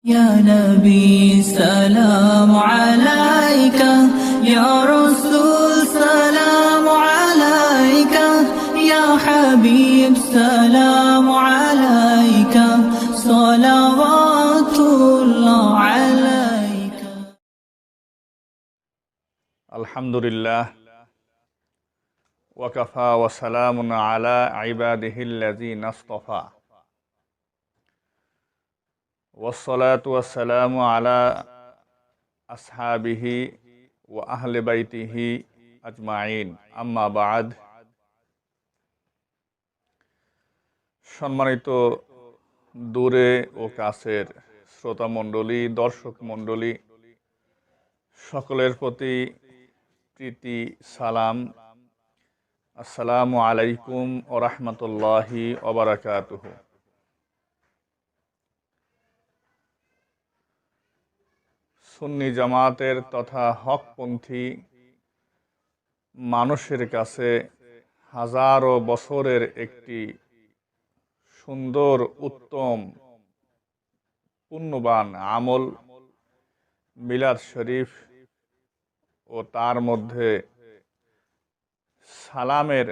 يا نبي سلام عليك يا رسول سلام عليك يا حبيب سلام عليك صلوات الله عليك الحمد لله وكفى وسلام على عباده الذين اصطفى والصلاة والسلام على أصحابه وأهل بيته أجمعين أما بعد সম্মানিত দূরে ও কাছের শ্রোতা মণ্ডলী, দর্শক মণ্ডলী, সকলের প্রতি প্রীতি সালাম। আসসালামু আলাইকুম ওয়া রাহমাতুল্লাহি ওয়া বারাকাতুহু। সুন্নি জামাতের তথা হকপন্থী মানুষের কাছে হাজারো বছরের একটি সুন্দর, উত্তম, পুণ্যবান আমল মিলাদ শরীফ ও তার মধ্যে সালামের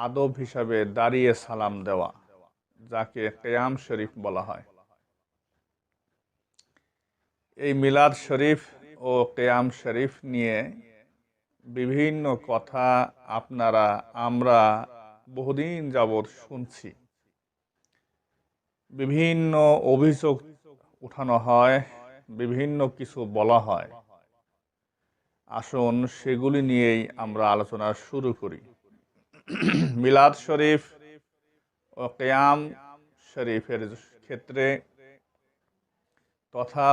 আদব হিসাবে দাঁড়িয়ে সালাম দেওয়া, যাকে কিয়াম শরীফ বলা হয়। এই মিলাদ শরীফ ও কিয়াম শরীফ নিয়ে বিভিন্ন কথা আমরা বহুদিন যাবৎ শুনছি। বিভিন্ন অভিযোগ উঠানো হয়, বিভিন্ন কিছু বলা হয়। আসুন সেগুলি নিয়েই আমরা আলোচনা শুরু করি। মিলাদ শরীফ ও কিয়াম শরীফের ক্ষেত্রে তথা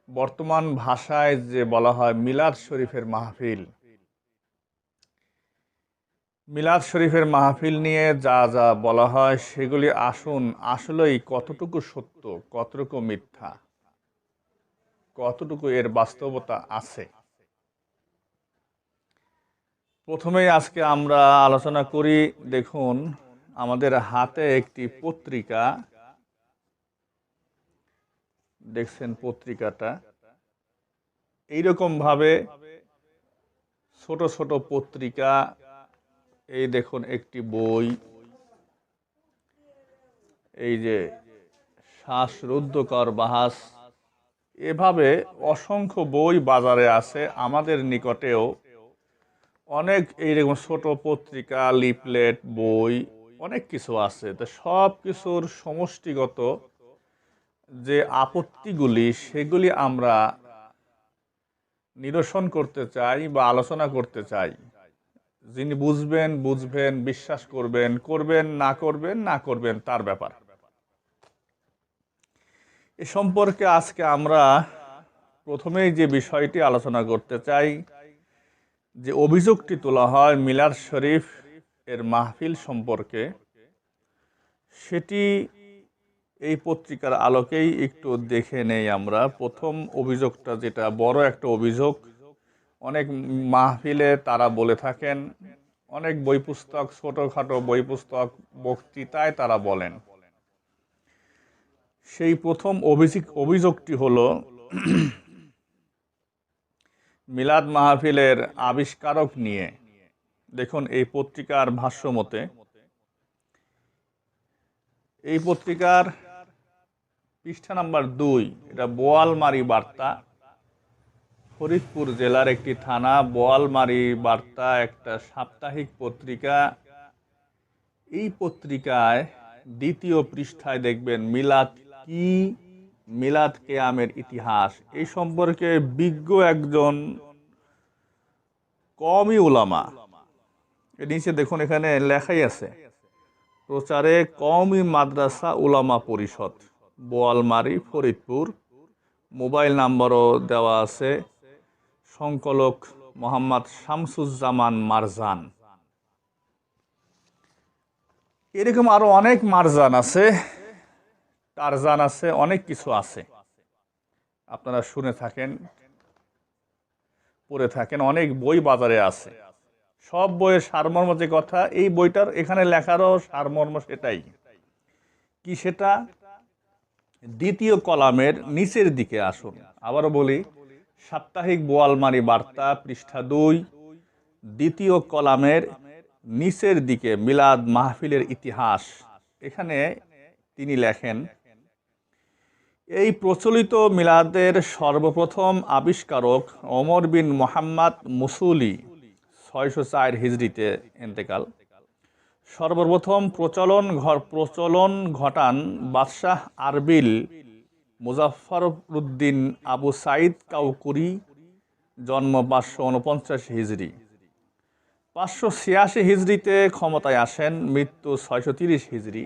বর্তমান ভাষায় যে বলা হয় মিলাদ শরীফের মাহফিল, মিলাদ শরীফের মাহফিল নিয়ে যা যা বলা হয় সেগুলি আসুন আসলেই কতটুকু সত্য, কতটুকু মিথ্যা, কতটুকু এর বাস্তবতা আছে। প্রথমেই আজকে আমরা আলোচনা করি। দেখুন, আমাদের হাতে একটি পত্রিকা দেখছেন। পত্রিকাটা এইরকম ভাবে ছোট ছোট পত্রিকা, এই দেখুন একটি বই, এই যে শ্বাসরুদ্ধকর বাহাস, এভাবে অসংখ্য বই বাজারে আছে। আমাদের নিকটেও অনেক এইরকম ছোট পত্রিকা, লিফলেট, বই, অনেক কিছু আছে। তো সব কিছুর সমষ্টিগত যে আপত্তিগুলি, সেগুলি আমরা নিরসন করতে চাই বা আলোচনা করতে চাই। যিনি বুঝবেন বুঝবেন, বিশ্বাস করবেন করবেন, না করবেন তার ব্যাপার। এ সম্পর্কে আজকে আমরা প্রথমেই যে বিষয়টি আলোচনা করতে চাই, যে অভিযোগটি তোলা হয় মিলাদ শরীফ এর মাহফিল সম্পর্কে, সেটি এই পত্রিকার আলোকেই একটু দেখে নেই আমরা। প্রথম অভিযোগটা, যেটা বড় একটা অভিযোগ, অনেক মাহফিলে তারা বলে থাকেন, অনেক বই পুস্তক, ছোটখাটো বই পুস্তক, বক্তৃতায় তারা বলেন। সেই প্রথম অভিযোগটি হলো মিলাদ মাহফিলের আবিষ্কারক নিয়ে। দেখুন, এই পত্রিকার ভাষ্য মতে, এই পত্রিকার পৃষ্ঠা নাম্বার 2, এটা বোয়ালমারী বার্তা, ফরিদপুর জেলার একটি থানা। বোয়ালমারী বার্তা একটা সাপ্তাহিক পত্রিকা। এই পত্রিকায় দ্বিতীয় পৃষ্ঠায় দেখবেন মিলাদ কি, মিলাদ কিয়ামের ইতিহাস, এই সম্পর্কে বিজ্ঞ একজন কওমি উলামা, এর নিচে দেখুন এখানে লেখাই আছে, প্রচারে কওমি মাদ্রাসা উলামা পরিষদ, বোয়ালমারী, ফরিদপুর। মোবাইল নাম্বারও দেওয়া আছে, সংকলক মোহাম্মদ শামসুজ্জামান মারজান। এরকম আরো অনেক মারজান আছে, টারজান আছে, অনেক কিছু আছে। আপনারা শুনে থাকেন, পড়ে থাকেন, অনেক বই বাজারে আছে। সব বইয়ের সারমর্ম যে কথা, এই বইটার এখানে লেখারও সারমর্ম সেটাই। কি সেটা? দ্বিতীয় কলামের নিচের দিকে আসুন। আবারও বলি, সাপ্তাহিক বোয়ালমারি বার্তা পৃষ্ঠা 2, দ্বিতীয় কলামের নিচের দিকে মিলাদ মাহফিলের ইতিহাস। এখানে তিনি লেখেন, এই প্রচলিত মিলাদের সর্বপ্রথম আবিষ্কারক ওমর বিন মোহাম্মদ মুসুলি 604 হিজরিতে ইন্তেকাল। সর্বপ্রথম প্রচলন ঘটান বাদশাহ আরবিল মুজাফফরউদ্দিন আবু সাইদ কাউকুরি, জন্ম 549 হিজরি। 586 হিজরিতে ক্ষমতায় আসেন, মৃত্যু 630 হিজরি।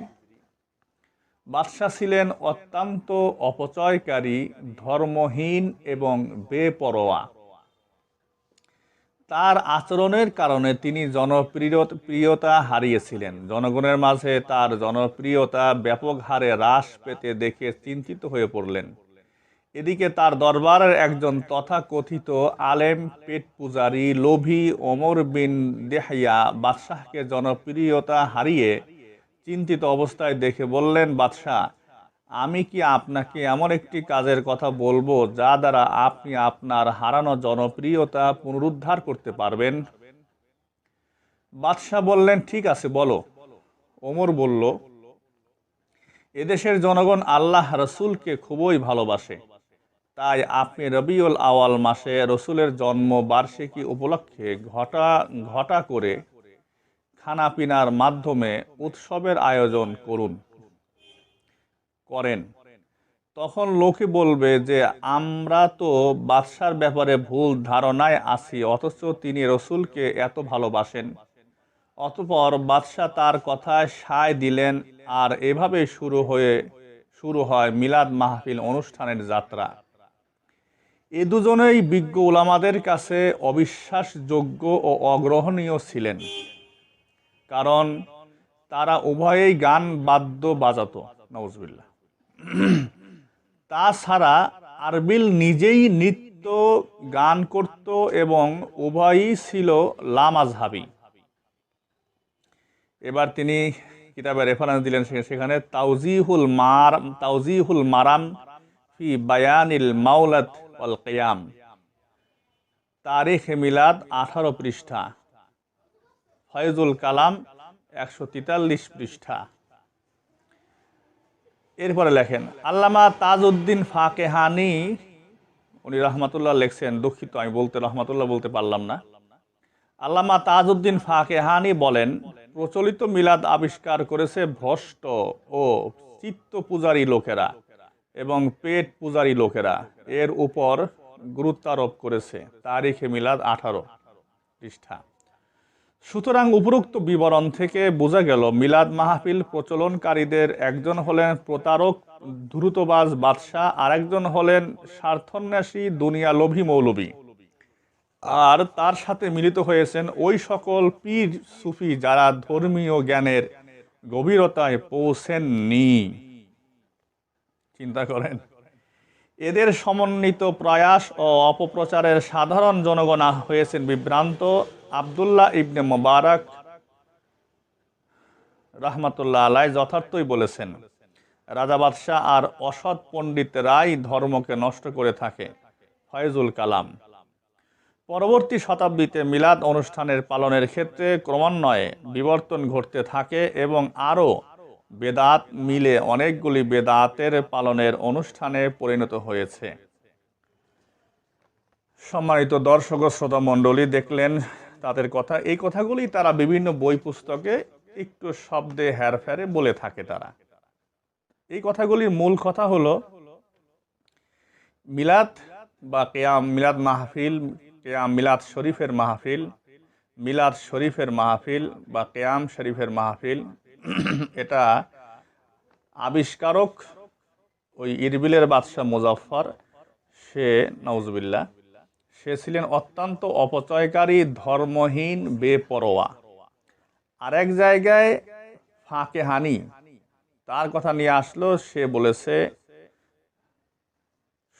বাদশাহ ছিলেন অত্যন্ত অপচয়কারী, ধর্মহীন এবং বেপরোয়া। তার আচরণের কারণে তিনি জনপ্রিয়তা হারিয়েছিলেন। জনগণের মাঝে তার জনপ্রিয়তা ব্যাপক হারে হ্রাস পেতে দেখে চিন্তিত হয়ে পড়লেন। এদিকে তার দরবারের একজন তথাকথিত আলেম, পেট পূজারী, লোভী ওমর বিন দেহিয়া বাদশাহকে জনপ্রিয়তা হারিয়ে চিন্তিত অবস্থায় দেখে বললেন, বাদশাহ, আমি কি আপনাকে এমন একটি কাজের কথা বলবো যা দ্বারা আপনি আপনার হারানো জনপ্রিয়তা পুনরুদ্ধার করতে পারবেন? বাদশাহ বললেন, ঠিক আছে, বলো। ওমর বলল, এদেশের জনগণ আল্লাহ রসুলকে খুবই ভালোবাসে, তাই আপনি রবিউল আওয়াল মাসে রসুলের জন্ম বার্ষিকী উপলক্ষে ঘটা করে খানাপিনার মাধ্যমে উৎসবের আয়োজন করেন। তখন লোকে বলবে যে আমরা তো বাদশার ব্যাপারে ভুল ধারণায় আছি, অথচ তিনি রসুলকে এত ভালোবাসেন। অতঃপর বাদশাহ তার কথায় সায় দিলেন, আর এভাবে শুরু হয় মিলাদ মাহফিল অনুষ্ঠানের যাত্রা। এ দুজনেই বিজ্ঞ উলামাদের কাছে অবিশ্বাসযোগ্য ও অগ্রহণীয় ছিলেন, কারণ তারা উভয়েই গান বাদ্য বাজাত। নাউজুবিল্লাহ। তাছাড়া আরবিল নিজেই নৃত্য গান করত এবং উভয়ই ছিল লামাযহাবী। এবার তিনি কিতাবের রেফারেন্স দিলেন, সেখানে তাওজিহুল মারাম ফি বায়ানিল মাউলাদ ওয়াল কিয়াম, তারিখে মিলাদ 18 পৃষ্ঠা, ফয়জুল কালাম 143 পৃষ্ঠা। এরপরে লেখেন, আল্লামা তাজউদ্দিন ফাকেহানি, উনি রহমাতুল্লাহ লেখছেন, দুঃখিত আমি রহমাতুল্লাহ বলতে পারলাম না। আল্লামা তাজউদ্দিন ফাকেহানি বলেন, প্রচলিত মিলাদ আবিষ্কার করেছে ভ্রষ্ট ও চিত্ত পূজারী লোকেরা এবং পেট পূজারী লোকেরা, এর উপর গুরুত্বারোপ করেছে। তারিখে মিলাদ 18 পৃষ্ঠা। সুতরাং উপরোক্ত বিবরণ থেকে বোঝা গেল, মিলাদ মাহফিল প্রচলনকারীদের একজন হলেন প্রতারক দ্রুতবাজ বাদশাহ, আরেকজন হলেন স্বার্থন্বেষী দুনিয়া লোভী মৌলবী, আর তার সাথে মিলিত হয়েছেন ওই সকল পীর সুফি যারা ধর্মীয় জ্ঞানের গভীরতায় পৌঁছেননি। চিন্তা করেন, এদের সমন্বিত প্রয়াস ও অপপ্রচারের সাধারণ জনগণ হয়েছেন বিভ্রান্ত। আব্দুল্লাহ ইবনে মুবারক রাহমাতুল্লাহ আলাইহি যথার্থই বলেছেন, রাজা বাদশাহ আর অসৎ পণ্ডিতরাই ধর্মকে নষ্ট করে থাকে। ফয়জুল কালাম। পরবর্তী শতাব্দীতে মিলাদ অনুষ্ঠানের পালনের ক্ষেত্রে ক্রমান্বয়ে বিবর্তন ঘটতে থাকে এবং আরও বেদাত মিলে অনেকগুলি বেদাতের পালনের অনুষ্ঠানে পরিণত হয়েছে। সম্মানিত দর্শক ও শ্রোতা মণ্ডলী, দেখলেন তাদের কথা। এই কথাগুলি তারা বিভিন্ন বই পুস্তকে একটু শব্দে হেরফেরে বলে থাকে। তারা এই কথাগুলির মূল কথা হলো, মিলাদ বা কিয়াম, মিলাদ মাহফিল, কিয়াম মিলাদ শরীফের মাহফিল, মিলাদ শরীফের মাহফিল বা কিয়াম শরীফের মাহফিল, এটা আবিষ্কারক ওই ইরবিলের বাদশাহ মুজাফফর, সে নাউজুবিল্লাহ, সে ছিলেন অত্যন্ত অপচয়কারী, ধর্মহীন, বেপরোয়া। আরেক জায়গায় ফাকেহানি তার কথা নিয়ে আসলো, সে বলেছে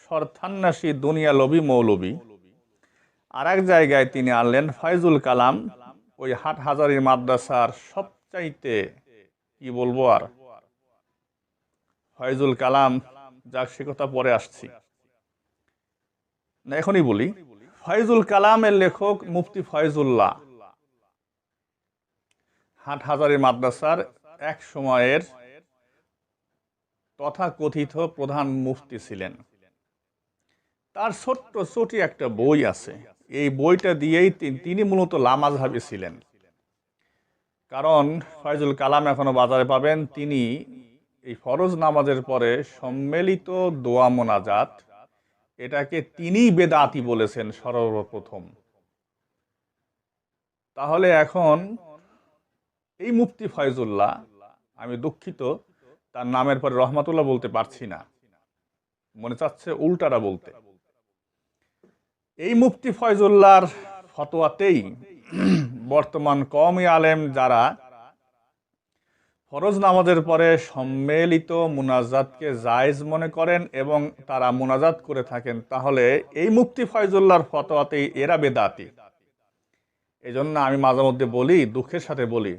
স্বার্থান্বেষী দুনিয়া লোভী মৌলবী। আরেক জায়গায় তিনি আনলেন ফয়জুল কালাম, ওই হাটহাজারী মাদ্রাসার সবচাইতে কি বলবো আর, ফয়জুল কালাম যাক, সে কথা পরে আসছি, না এখনই বলি। ফয়জুল কালামের লেখক মুফতি ফয়জুল্লাহ হাটহাজারী মাদ্রাসার এক সময়ের তথাকথিত প্রধান মুফতি ছিলেন। তার ছোট্ট ছোটি একটা বই আছে, এই বইটা দিয়েই তিনি মূলত লামাযহাবী ছিলেন। কারণ ফয়জুল কালাম এখনো বাজারে পাবেন। তিনি এই ফরজ নামাজের পরে সম্মিলিত দোয়া মোনাজাত, এটাকে তিনিই বেদাতি বলেছেন সর্বপ্রথম। তাহলে এখন এই মুফতি ফয়জুল্লাহ, আমি দুঃখিত তার নামের পরে রহমাতুল্লাহ বলতে পারছি না, মনে চাচ্ছে উল্টাটা বলতে। এই মুফতি ফয়জুল্লাহর ফতোয়াতেই বর্তমান কওমি আলেম যারা ফরজ নামাজের পরে সম্মিলিত মুনাজাতকে জায়েজ মনে করেন এবং তারা মুনাজাত করে থাকেন, তাহলে এই মুফতি ফয়জুল্লাহর ফতোয়াতেই এরা বেদাতি। এই জন্য আমি মাঝে মধ্যে বলি, দুঃখের সাথে বলি,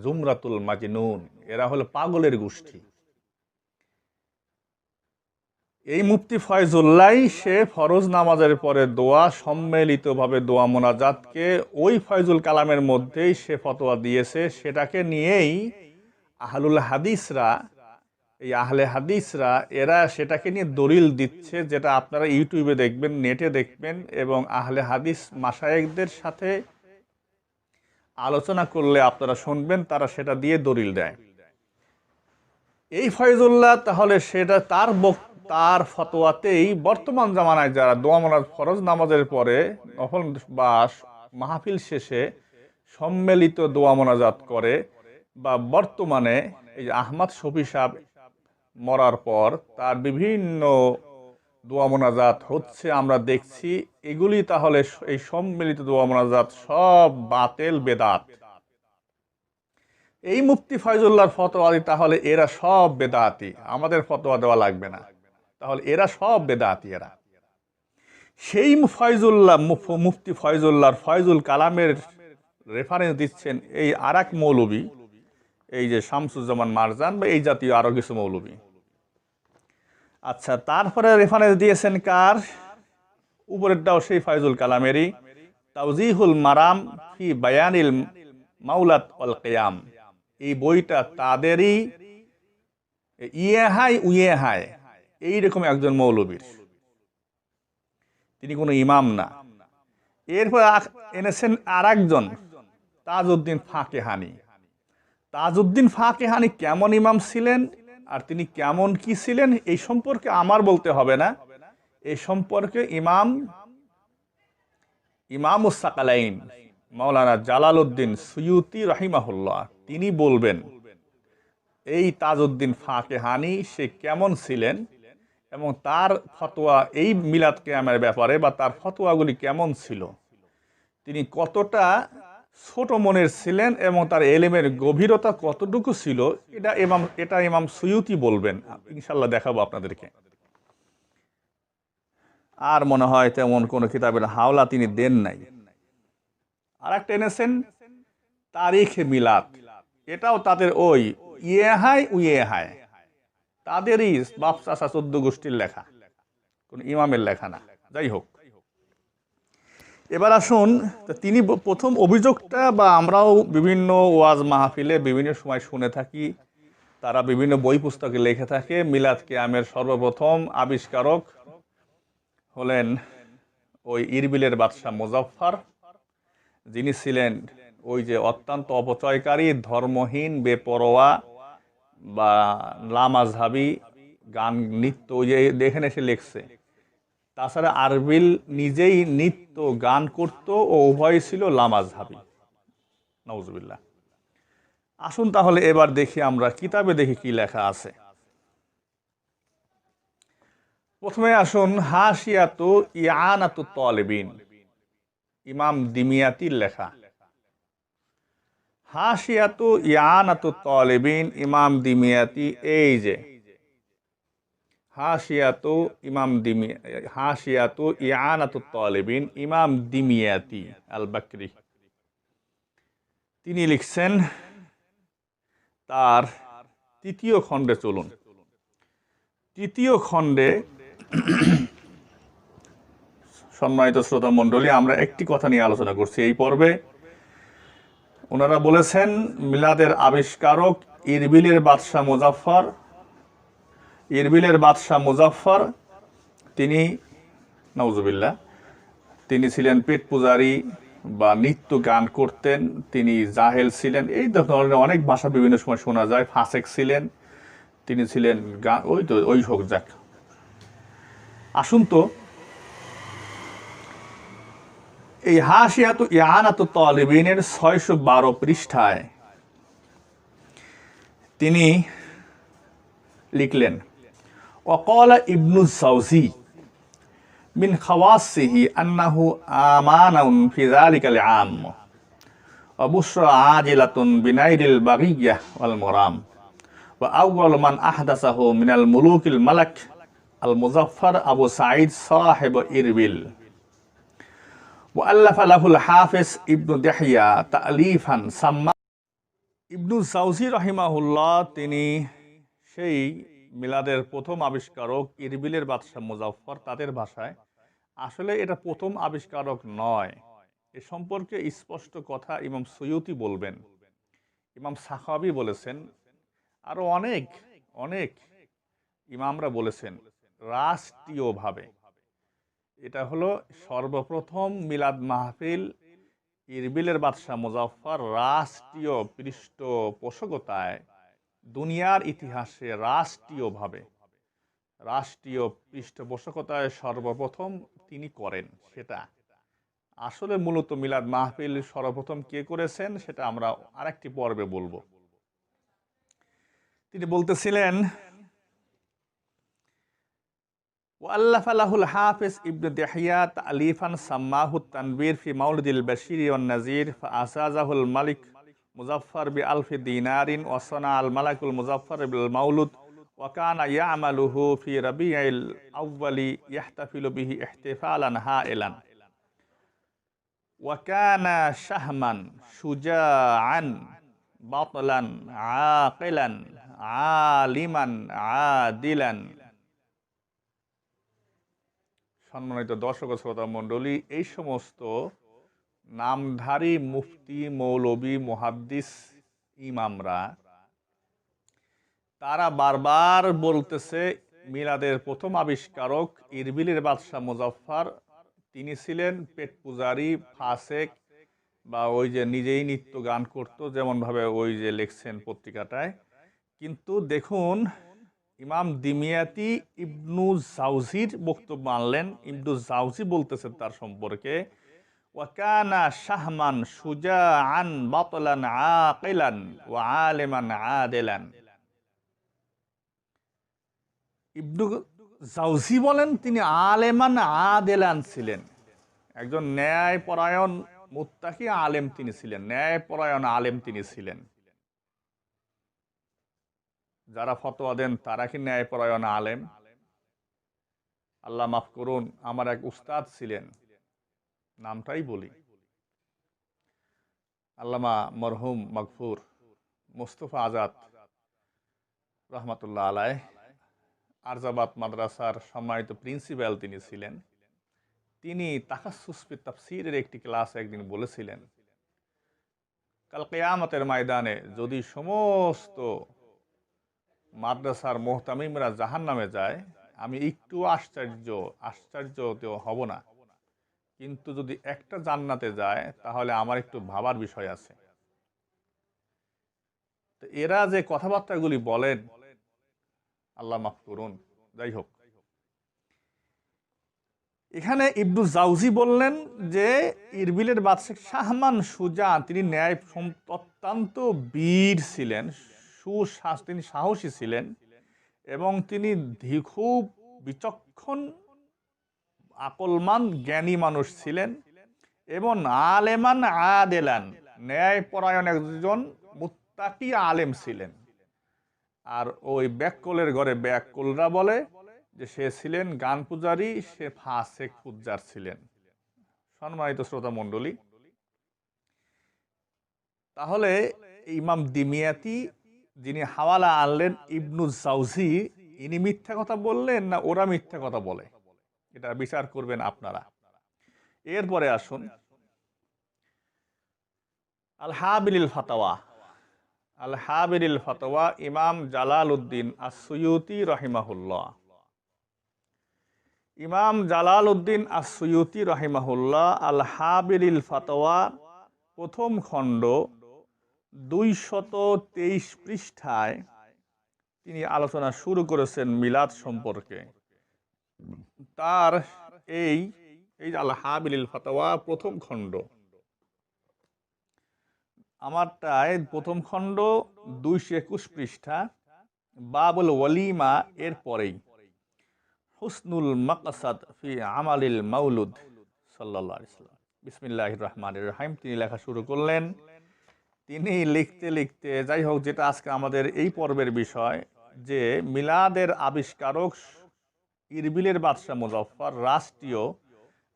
জুমরাতুল মাজনুন, এরা হলো পাগলের গোষ্ঠী। এই মুফতি ফয়জুল্লাহ সে ফরজ নামাজের পরে দোয়া সম্মিলিতভাবে দোয়া মোনাজাতকে ওই ফয়জুল কালামের মধ্যেই সে ফতোয়া দিয়েছে। সেটাকে নিয়েই আহলুল হাদিসরা, এই আহলে হাদিসরা, এরা সেটাকে নিয়ে দলিল দিচ্ছে, যেটা আপনারা ইউটিউবে দেখবেন, নেটে দেখবেন, এবং আহলে হাদিস মাশায়েখদের সাথে আলোচনা করলে আপনারা শুনবেন, তারা সেটা দিয়ে দলিল দেয়। এই ফয়জুল্লাহ তাহলে সেটা তার ফতোয়াতেই বর্তমান জামানায় যারা দোয়া মোনাজাত ফরজ নামাজের পরে নফল বা মাহফিল শেষে সম্মিলিত দোয়া মোনাজাত করে, বা বর্তমানে এই যে আহমদ শফি সাহেব মরার পর তার বিভিন্ন দোয়া মোনাজাত হচ্ছে আমরা দেখছি, এগুলি তাহলে এই সম্মিলিত দোয়া মোনাজাত সব বাতিল বেদাত। এই মুফতি ফয়জুল্লাহর ফতোয়াদি, তাহলে এরা সব বেদাতি, আমাদের ফতোয়া দেওয়া লাগবে না, তাহলে এরা সব বেদাতি। এরা সেই মুফতি ফয়জুল্লাহর ফয়জুল কালামের রেফারেন্স দিচ্ছেন এই আরেক মৌলবী, এই যে শামসুজ্জামান মারজান বা এই জাতীয় আরো কিছু মৌলবী। আচ্ছা, তারপরে রেফারেন্স দিয়েছেন কার? উপরেরটাও সেই ফয়জুল কালামেরই, তাওজিহুল মারাম ফি বায়ানিল মাউলাত ওয়াল কিয়াম। এই বইটা তাদেরই ইয়েহাই এইরকম একজন মৌলবীর, তিনি কোনো ইমাম না। এরপর এনেছেন আর একজন তাজউদ্দিন ফাকেহানি। তাজউদ্দিন ফাকেহানি কেমন ইমাম ছিলেন আর তিনি কেমন কি ছিলেন এই সম্পর্কে আমার বলতে হবে না, এই সম্পর্কে ইমামুস সাকালাইন মাওলানা জালালউদ্দিন সুয়ুতি রাহিমাহুল্লাহ তিনি বলবেন এই তাজউদ্দিন ফাকেহানি সে কেমন ছিলেন এবং তার ফতোয়া এই মিলাদ কিয়ামের ব্যাপারে বা তার ফতোয়াগুলি কেমন ছিল, তিনি কতটা ছোট মনের ছিলেন এবং তার এলেমের গভীরতা কতটুকু ছিল, এটা ইমাম সুয়ুতি বলবেন। ইনশাল্লাহ দেখাবো আপনাদেরকে। আর মনে হয় তেমন কোনো কিতাবের হাওলা তিনি দেন নাই। আর একটা এনেছেন তারিখ মিলাদ, এটাও তাদের ওই ইয়েহাই তাদেরই বাপ চাচা 14 গোষ্ঠীর লেখা, কোন ইমামের লেখা না। যাই হোক, এবার আসুন, তিনি প্রথম অভিযোগটা, বা আমরাও বিভিন্ন ওয়াজ মাহফিলে বিভিন্ন সময় শুনে থাকি, তারা বিভিন্ন বই পুস্তকে লিখে থাকে, মিলাদ কিয়ামের সর্বপ্রথম আবিষ্কারক হলেন ওই ইরবিলের বাদশাহ মুজাফফর, যিনি ছিলেন ওই যে অত্যন্ত অপচয়কারী, ধর্মহীন, বেপরোয়া বা লামাযহাবী, গান নৃত্য, ওই যে দেখেন এসে লেখছে। তাছাড়া আরবিল নিজেই নৃত্য গান করত ও উভয় ছিল লামাযহাবী। নাউজুবিল্লাহ। আসুন তাহলে এবার দেখি, আমরা কিতাবে দেখি কি লেখা আছে। প্রথমে আসুন হাশিয়াতু ইয়ানাতুত তালিবিন, ইমাম দিমিয়াতির লেখা। হাশিয়াতু ইয়ানাতুত তালিবিন, ইমাম দিমিয়াতি, এই যে হাশিয়াতু ইয়ানাতুত তালিবিন, ইমাম দিমিয়াতি আল বকরি, তিনি লিখছেন তার 3য় খণ্ডে। চলুন তৃতীয় খণ্ডে সম্মানিত শ্রোতা মণ্ডলী, আমরা একটি কথা নিয়ে আলোচনা করছি এই পর্বে। ওনারা বলেছেন মিলাদের আবিষ্কারক ইরবিলের বাদশাহ মুজাফফর তিনি নাউজুবিল্লাহ তিনি ছিলেন পেট পূজারী বা নিত্য গান করতেন, তিনি জাহেল ছিলেন, এই ধরনের অনেক ভাষা বিভিন্ন সময় শোনা যায়। ফাসেক ছিলেন, তিনি ছিলেন ওই হোক যাক। আসুন তো এই হাশিয়াতু ইআনাতুত তালিবিনের 612 পৃষ্ঠায় তিনি লিখলেন, ওয়াকালা ইবনু জাওজি মিন খাওয়াসিহি আন্নাহু আমানাউন ফি যালিকাল আম ওয়া বুশরা আজিলাতুন বিনাইরিল বাগিয়াহ ওয়াল মুরাম ওয়া আউয়ালু মান আহদাসাহু মিনাল মুলুকিল মালাক আল মুজাফফর আবু সাঈদ সাহিব ইরবিল ওয়া আল্লাফা লাহুল হাফিজ ইবনু দিহিয়া তা'লিফান সাম্মা। ইবনু জাওজি রাহিমাহুল্লাহ তিনি সেই মিলাদের প্রথম আবিষ্কারক ইরবিলের বাদশাহ মুজাফফর, তাদের ভাষায় আসলে এটা প্রথম আবিষ্কারক নয়। এ সম্পর্কে স্পষ্ট কথা ইমাম সুয়ুতি বলবেন, ইমাম সাখাবী বলেছেন, আরো অনেক অনেক ইমামরা বলেছেন। রাষ্ট্রীয়ভাবে এটা হলো সর্বপ্রথম মিলাদ মাহফিল ইরবিলের বাদশাহ মুজাফফর রাষ্ট্রীয় পৃষ্ঠপোষকতায় দুনিয়ার ইতিহাসে রাষ্ট্রীয় পৃষ্ঠপোষকতায় সর্বপ্রথম তিনি করেন। সেটা আসলে মূলত মিলাদ মাহফিল সর্বপ্রথম কে করেছেন সেটা আমরা আরেকটি পর্বে বলবো। তিনি বলতেছিলেন, ওয়াল্লাফা লাহুল হাফিজ ইবনু দিহিয়া তা'লিফান সাম্মাহু তানবীর ফি মাউলিদিল বাশীর ওয়ান নাযীর ফাআসাজাহুল মালিক মুজাফফর বিআলফি দিনারিন ওয়া সানা আল মালাকুল মুজাফফর বিল মাউলুদ ওয়া কানা ইয়ামালুহু ফি রাবিঈল আউয়ালি ইয়াহতাফিলু বিহি ইহতিফালান হাইলান ওয়া কানা শাহমান শুজাআন বাতলান আকিলান আলিমান আদিলান। সম্মানিত দর্শক ও শ্রোতা মণ্ডলী, এই সমস্ত নামধারী মুফতি, মৌলবী, মুহাদ্দিস, ইমামরা তারা বারবার বলতেছে মিলাদের প্রথম আবিষ্কারক ইরবিলের বাদশাহ মুজাফফর তিনি ছিলেন পেট পূজারী, ফাসেক, বা ওই যে নিজেই নিত্য গান করত, যেমন ভাবে ওই যে লিখছেন পত্রিকাটায়। কিন্তু দেখুন ইমাম দিমিয়াতি ইবনু জাওজির বক্তব্য আনলেন। ইবনু জাওজি বলতেছেন তার সম্পর্কে, ওয়া কানা শাহমান শুজাআন বাতলান আকিলান ওয়া আলিমান আদিলান। ইবনু জাওজি বলেন তিনি আলেমান আদিলান ছিলেন, একজন ন্যায়পরায়ণ মুত্তাকি আলেম তিনি ছিলেন, ন্যায়পরায়ণ আলেম তিনি ছিলেন। যারা ফতোয়া দেন তারা কি ন্যায়পরায়ণ আলেম? আল্লাহ মাফ করুন, আমার এক উস্তাদ ছিলেন, নামটাই বলি, আল্লামা মরহুম মাগফুর মুস্তফা আজাদ রহমাতুল্লাহ আলাইহ, আরজাবাদ মাদ্রাসার সম্মানিত প্রিন্সিপাল তিনি ছিলেন। তিনি তাখাসসুস ফি তাফসীরের একটি ক্লাসে একদিন বলেছিলেন, কাল কিয়ামতের ময়দানে যদি সমস্ত মাদ্রাসার মুহতামিমরা জাহান্নামে যায়, আমি একটু আশ্চর্যতেও হব না, কিন্তু যদি একটা জান্নাতে যায় তাহলে আমার একটু ভাবার বিষয় আছে। তো এরা যে কথাবার্তাগুলি বলেন, আল্লাহ মাফ করুন, যাই হোক, এখানে ইবনু জাওজি বললেন যে ইরবিলের বাদশাহ শাহমান সুজা তিনি ন্যায় অত্যন্ত বীর ছিলেন, তিনি সাহসী ছিলেন এবং তিনি খুব বিচক্ষণ আকলমান জ্ঞানী মানুষ ছিলেন এবং আলেমান আদেলান ন্যায়পরায়ণ একজন মুত্তাকি আলেম ছিলেন। আর ওই ব্যাককলের ঘরে ব্যাককলরা বলে যে সে ছিলেন গান পূজারী, সে ফাসেক পূজার ছিলেন। সম্মানিত শ্রোতা মণ্ডলী, তাহলে ইমাম দিমিয়াতি যিনি হাওয়ালা আনলেন ইবনু জাওজি ইনি মিথ্যা কথা বললেন না ওরা মিথ্যা কথা বলে, এটা বিচার করবেন আপনারা। এরপরে আসুন আল হাবিলিল ফাতাওয়া। আল হাবিলিল ফাতাওয়া ইমাম জালালউদ্দিন আস-সুয়ুতি রাহিমাহুল্লাহ। ইমাম জালালউদ্দিন আস-সুয়ুতি রাহিমাহুল্লাহ আল হাবিলিল ফাতাওয়া প্রথম খণ্ড 223 পৃষ্ঠায় তিনি আলোচনা শুরু করেছেন মিলাদ সম্পর্কে। তার এই আল হাবিলিল ফাতাওয়া প্রথম খণ্ড, আমারটায় প্রথম খণ্ড 221 পৃষ্ঠা, বাবুল ওয়ালিমা এর পরেই হুসনুল মাকসাদ ফি আমালিল মাউলুদ সাল্লাল্লাহু আলাইহি ওয়াসাল্লাম। বিসমিল্লাহির রহমানির রহিম তিনি লেখা শুরু করলেন। তিনি লিখতে লিখতে, যাই হোক, যেটা আজকে আমাদের এই পর্বের বিষয়, যে মিলাদের আবিষ্কারক ইরবিলের বাদশাহ মুজাফফর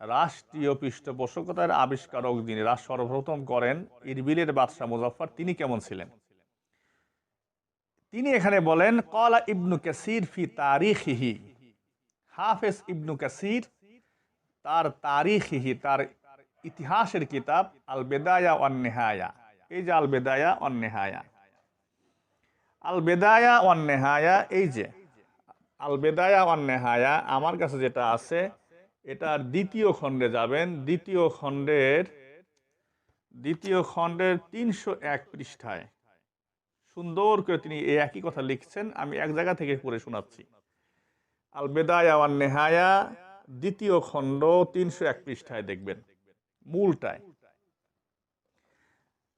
রাষ্ট্রীয় পৃষ্ঠপোষকতার আবিষ্কারক যিনি সর্বপ্রথম করেন ইরবিলের বাদশাহ মুজাফফর, তিনি কেমন ছিলেন তিনি এখানে বলেন ক্বালা ইবনু কাসির ফি তারিখিহি। হাফেজ ইবনু কাসির তার তারিখিহি, তার ইতিহাসের কিতাব আল বেদায়া ওয়ান নিহায়া, এই যে আল বেদায়া ওয়ান নিহায়া, আল বেদায়া ওয়ান নিহায়া, এই যে আল বেদায়া ওয়ান নিহায়া আমার কাছে যেটা আছে, এটার দ্বিতীয় খণ্ডে যাবেন। দ্বিতীয় খণ্ডের 301 পৃষ্ঠায় সুন্দর করে তিনি এই একই কথা লিখছেন। আমি এক জায়গা থেকে পড়ে শোনাচ্ছি। আল বেদায়া ওয়ান নিহায়া দ্বিতীয় খণ্ড 301 পৃষ্ঠায় দেখবেন মূলটায়।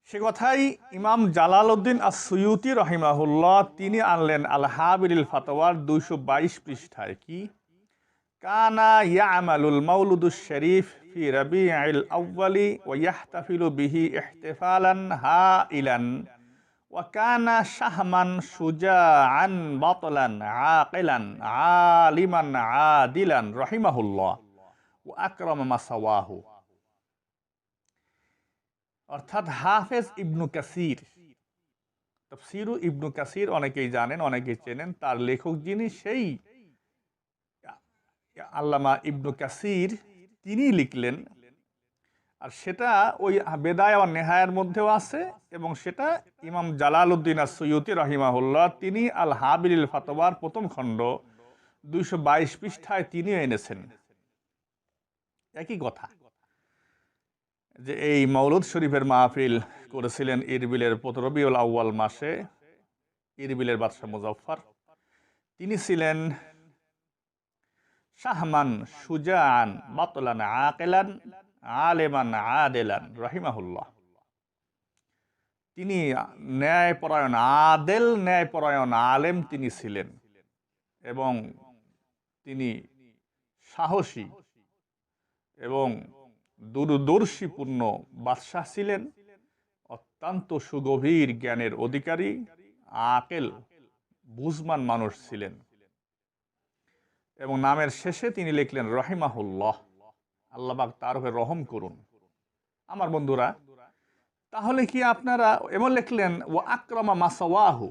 সে কথাই ইমাম জালালউদ্দিন আস-সুয়ুতি রাহিমাহুল্লাহ তিনি আনলেন আল হাবিলিল ফাতাওয়ার 222 পৃষ্ঠায়। কি কানা ইয়ামালুল মাউলুদুশ শরীফ ফি রাবিউল আউয়ালি ওয়া ইয়াহতাফিলু বিহি ইহতিফালান হাইলান ওয়া কানা শাহমান শুজাআন বাতলান আকিলান আলিমান আদিলান রাহিমাহুল্লাহ ওয়া আকরামা মাসাওয়াহু। অর্থাৎ হাফেজ ইবনু কাসির, তাফসীরু ইবনু কাসির অনেকেই জানেন, অনেকেই চেনেন, তার লেখক যিনি সেই আল্লামা ইবনু কাসির, তিনি লিখলেন। আর সেটা ওই বেদায়া ওয়ান নিহায়ার মধ্যেও আছে, এবং সেটা ইমাম জালালউদ্দিন আস-সুয়ুতি রাহিমাহুল্লাহ তিনি আল হাবিলিল ফাতাওয়ার প্রথম খণ্ড 222 পৃষ্ঠায় তিনি এনেছেন। একই কথা, যে এই মাউলুদ শরীফের মাহফিল করেছিলেন ইরবিলের রবিউল আউয়াল মাসে ইরবিলের বাদশাহ মুজাফফর। তিনি ছিলেন শাহমান শুজাআন বাতলান আকিলান আলেমান আদেলান রাহিমাহুল্লাহ। তিনি ন্যায়পরায়ণ, ন্যায়পরায়ণ আলেম তিনি ছিলেন, এবং তিনি সাহসী এবং দূরদর্শীপূর্ণ বাদশাহ ছিলেন, অত্যন্ত সুগভীর জ্ঞানের অধিকারী, আকেল বুঝমান মানুষ ছিলেন। এবং নামের শেষে তিনি লিখলেন রহিমাহুল্লাহ, আল্লাহ পাক তার উপরে রহম করুন। আমার বন্ধুরা, তাহলে কি আপনারা এমন লিখলেন ওয়া আকরামা মাসাওয়াহু,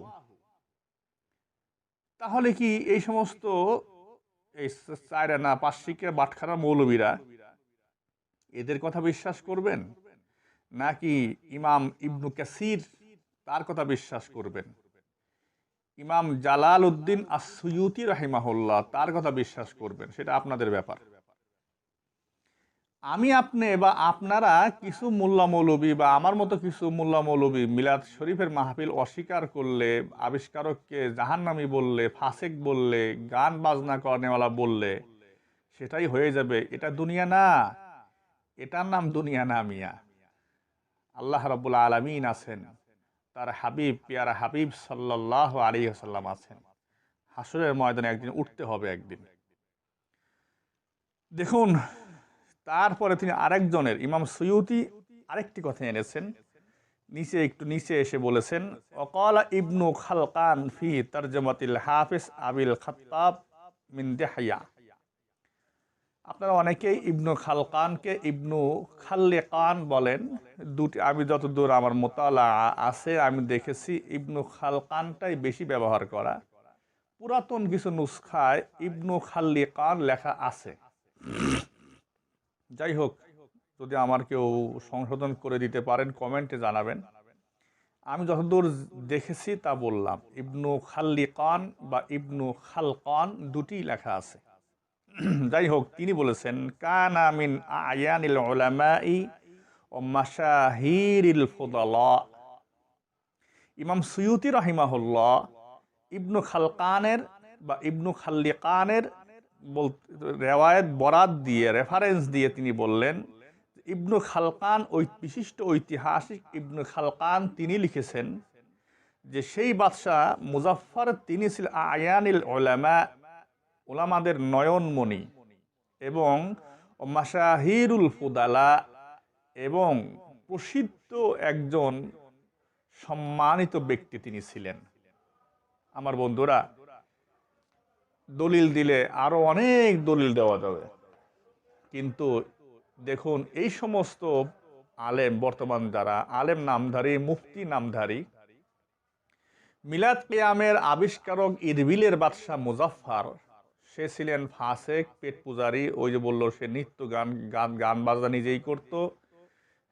তাহলে কি এই সমস্ত এই চায়রানা পাশিকে বাটখারা মৌলবীরা এদের কথা বিশ্বাস করবেন, নাকি ইমাম ইবনু কাসির তার কথা বিশ্বাস করবেন, ইমাম জালালউদ্দিন আস-সুয়ুতি রাহিমাহুল্লাহ তার কথা বিশ্বাস করবেন? সেটা আপনাদের ব্যাপার। আমি, আপনি বা আপনারা কিছু মোল্লা মৌলবী বা আমার মতো কিছু মোল্লা মৌলবী মিলাদ শরীফের মাহফিল অস্বীকার করলে, আবিষ্কারককে জাহান্নামী বললে, ফাসেক বললে, গান বাজনা করেনেওয়ালা বললে সেটাই হয়ে যাবে। এটা দুনিয়া না, এটার নাম দুনিয়া না মিয়া। আল্লাহ রাব্বুল আলামিন আছেন, তার হাবিব, পিয়ারা হাবিব সাল্লাল্লাহু আলাইহি ওয়াসাল্লাম আছেন। হাসরের ময়দানে একদিন উঠতে হবে একদিন। দেখুন, তারপরে তিনি আরেকজনের, ইমাম সুয়ুতি আরেকটি কথা এনেছেন, একটু নিচে এসে বলেছেন ওয়াকালা ইবনু খালকান ফি তারজামাতিল হাফিজ আবিল খাত্তাব মিন দিহয়া। আপনারা অনেকেই ইবনু খালকানকে ইবনু খাল্লিকান বলেন। দুটি, আমি যতদূর আমার মোতালা আছে আমি দেখেছি ইবনু খালকানটাই বেশি ব্যবহার করা। পুরাতন কিছু নুসখায় ইবনু খাল্লিকান লেখা আছে। যাই হোক, যদি আমার কেউ সংশোধন করে দিতে পারেন কমেন্টে জানাবেন। আমি যতদূর দেখেছি তা বললাম। ইবনু খাল্লিকান বা ইবনু খালকান দুটি লেখা আছে। যাই হোক, তিনি বলেছেন কানা মিন আয়ানিল উলামাই ও মাশাহিরিল ফুদালা। ইমাম সুয়ুতি রাহিমাহুল্লাহ ইবনু খালকানের বা ইবনু খাল্লিকানের রেওয়ায়েত বরাত দিয়ে, রেফারেন্স দিয়ে তিনি বললেন, ইবনু খালকান ওই বিশিষ্ট ঐতিহাসিক ইবনু খালকান তিনি লিখেছেন যে সেই বাদশাহ মুজাফফর তিনি ছিলেন আয়ানিল উলামা, উলামাদের নয়নমণি, এবং মাশাহিরুল ফুদালা, এবং প্রসিদ্ধ একজন সম্মানিত ব্যক্তি তিনি ছিলেন। আমার বন্ধুরা, দলিল দিলে আরো অনেক দলিল দেওয়া যাবে, কিন্তু দেখুন এই সমস্ত আলেম, বর্তমান যারা আলেম নামধারী, মুফতি নামধারী, মিলাদ কিয়ামের আবিষ্কারক ইরবিলের বাদশাহ মুজাফফর, সে ছিলেন ফাসেক, পেট পূজারী। ওই যে বললো সে নিত্য গান বাজনা নিজেই করত,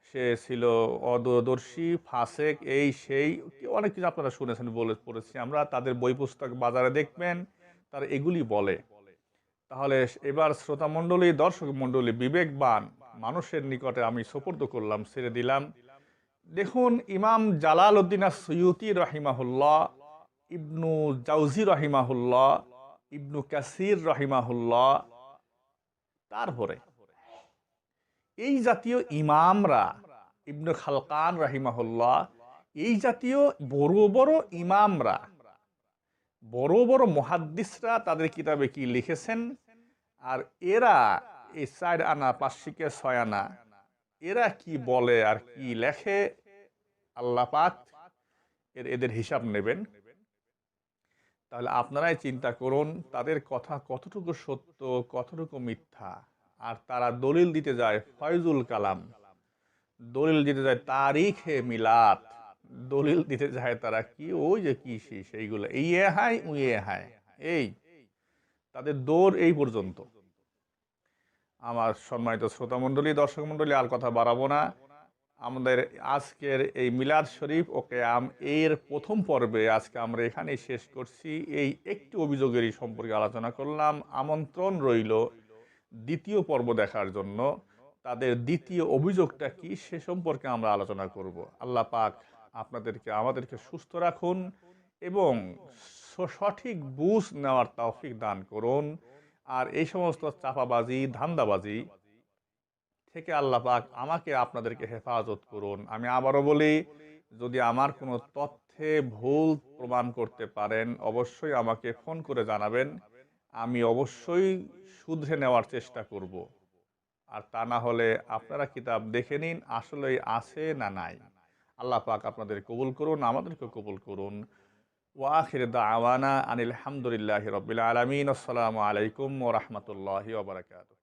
সে ছিল অদূরদর্শী, ফাসেক, এই সেই অনেক কিছু আপনারা শুনেছেন, পড়েছি আমরা, তাদের বই পুস্তক বাজারে দেখবেন, তারা এগুলি বলে। তাহলে এবার শ্রোতা মণ্ডলী, দর্শক মণ্ডলী, বিবেকবান মানুষের নিকটে আমি সোপর্দ করলাম, ছেড়ে দিলাম। দেখুন, ইমাম জালাল উদ্দিন সুয়ুতি রহিমাহুল্লাহ, ইবনু জাউজি রহিমাহুল্লাহ, ইবনু কাসির রহিমাহুল্লাহ, তারপরে এই জাতীয় ইমামরা, ইবনু খালকান রাহিমাহুল্লাহ, এই জাতীয় বড় বড় ইমামরা, বড় বড় মুহাদ্দিসরা তাদের কিতাবে কি লিখেছেন, আর এরা এই 4 আনা 5 6 আনা এরা কি বলে আর কি লেখে, আল্লাহ পাক এদের হিসাব নেবেন। তাহলে আপনারাই চিন্তা করুন তাদের কথা কতটুকু সত্য, কতটুকু মিথ্যা। আর তারা দলিল দিতে যায় ফয়জুল কালাম, দলিল দিতে যায় তারিখে মিলাদ, দলিল দিতে যায় তারা কি ওই যে কি সেইগুলো, এই হায় উই হায়, এই তাদের দৌড় এই পর্যন্ত। আমার সম্মানিত শ্রোতা মণ্ডলী, দর্শক মণ্ডলী, আর কথা বাড়াবো না। আমাদের আজকের এই মিলাদ শরীফ ও কিয়াম এর প্রথম পর্বে আজকে আমরা এখানেই শেষ করছি। এই একটি অভিযোগেরই সম্পর্কে আলোচনা করলাম। আমন্ত্রণ রইল দ্বিতীয় পর্ব দেখার জন্য। তাদের দ্বিতীয় অভিযোগটা কি সে সম্পর্কে আমরা আলোচনা করব। আল্লাহ পাক আপনাদেরকে, আমাদেরকে সুস্থ রাখুন এবং সঠিক বুঝ নেওয়ার তৌফিক দান করুন। আর এই সমস্ত চাপাবাজি, ধান্দাবাজি থেকে আল্লাহ পাক আমাকে, আপনাদেরকে হেফাজত করুন। আমি আবারও বলি, যদি আমার কোনো তথ্যে ভুল প্রমাণ করতে পারেন অবশ্যই আমাকে ফোন করে জানাবেন, আমি অবশ্যই শুধরে নেওয়ার চেষ্টা করব। আর তা না হলে আপনারা কিতাব দেখে নিন আসলেই আছে না নাই। আল্লাহ পাক আপনাদের কবুল করুন, আমাদেরকে কবুল করুন। ওয়া আখির দাওয়ানা আনিল হামদুলিল্লাহি রাব্বিল আলামিন। আসসালামু আলাইকুম ওয়া রাহমাতুল্লাহি ওয়া বারাকাতুহু।